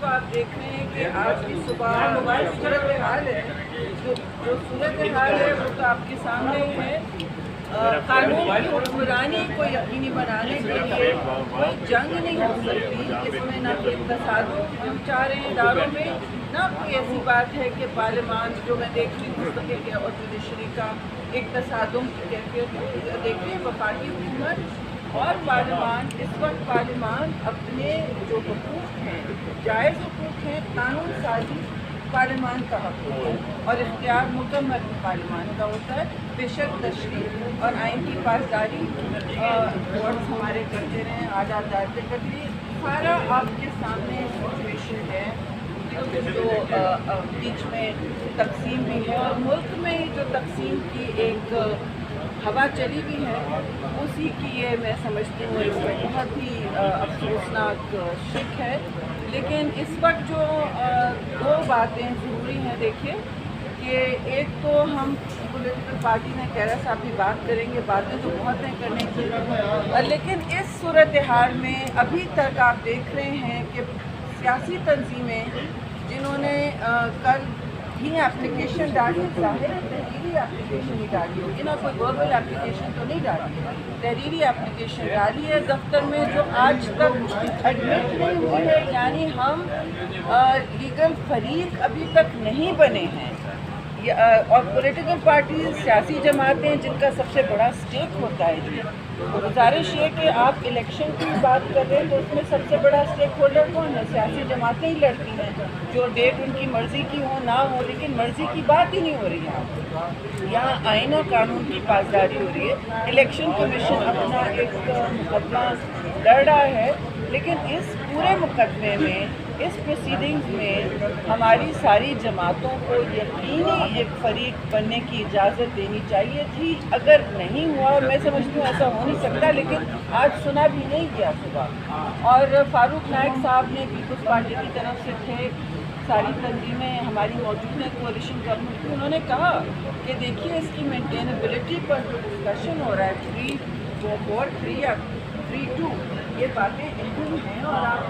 को आप देख रहे हैं कि आज की सुबह सूरत हाल है, जो सूरत हाल है वो तो आपके सामने ही है। कानून की हुक्मरानी को यकीनी बनाने के लिए कोई जंग नहीं हो सकती, इसमें ना कोई तसादुम हम चाह रहे हैं इदारों में, ना कोई ऐसी बात है कि पार्लियामान जो मैं देख रही हूँ मुस्तकिल और जुडिशरी का एक तसादुम की कैफियत देख रही है। वफाकी हुकूमत और पार्लियामान, इस वक्त पार्लियामान अपने जो हुकूक हैं, जायज़ हुकूक हैं, कानून साजी पार्लियामान का हक होता है और इख्तियार मुकम्मल पार्लियामान का होता है। बेशक तशरीह और आइन की पासदारी कोर्ट्स हमारे करते रहे, आला अदालतें करती रही, सारा आपके सामने सिचुएशन है जो बीच में तकसीम भी है और मुल्क में जो तकसीम की एक हवा चली भी है, उसी की ये मैं समझती हूँ इसमें बहुत ही अफसोसनाक शिक है। लेकिन इस वक्त जो दो बातें ज़रूरी हैं, देखिए कि एक तो हम पॉलिटिकल पार्टी में खैरा साहब भी बात करेंगे, बातें तो बहुत हैं करने की, लेकिन इस सूरत हाल में अभी तक आप देख रहे हैं कि सियासी तंजीमें जिन्होंने कल ही एप्लीकेशन डाली, जाहिर है तहरीरी एप्लीकेशन ही डाली होगी ना, कोई वर्बल एप्लीकेशन तो नहीं डाली है, तहरीरी एप्लीकेशन डाली है दफ्तर में जो आज तक एडमिट नहीं हुई है, यानी हम लीगल फरीक अभी तक नहीं बने हैं। और पॉलिटिकल पार्टीज, सियासी जमातें जिनका सबसे बड़ा स्टेक होता है जी, गुजारिश ये कि आप इलेक्शन की बात कर रहे हैं तो उसमें सबसे बड़ा स्टेक होल्डर कौन है? सियासी जमातें ही लड़ती हैं, जो डेट उनकी मर्ज़ी की हो ना हो, लेकिन मर्ज़ी की बात ही नहीं हो रही है। यहाँ आइन और कानून की पासदारी हो रही है। इलेक्शन कमीशन अपना एक मुकदमा लड़ रहा है, लेकिन इस पूरे मुकदमे में, इस प्रोसीडिंग्स में हमारी सारी जमातों को यकीनी एक फरीक बनने की इजाज़त देनी चाहिए थी। अगर नहीं हुआ, मैं समझती हूँ ऐसा हो नहीं सकता, लेकिन आज सुना भी नहीं गया सुबह। और फारूक नायक साहब ने पीपल्स पार्टी की तरफ से थे, सारी तंजीमें हमारी मौजूद हैं कोalition गवर्नमेंट की, उन्होंने कहा कि देखिए इसकी मेंटेनेबिलिटी पर जो डिस्कशन हो रहा है 3-4, 3 या 3-2, ये बातें अहम हैं और आप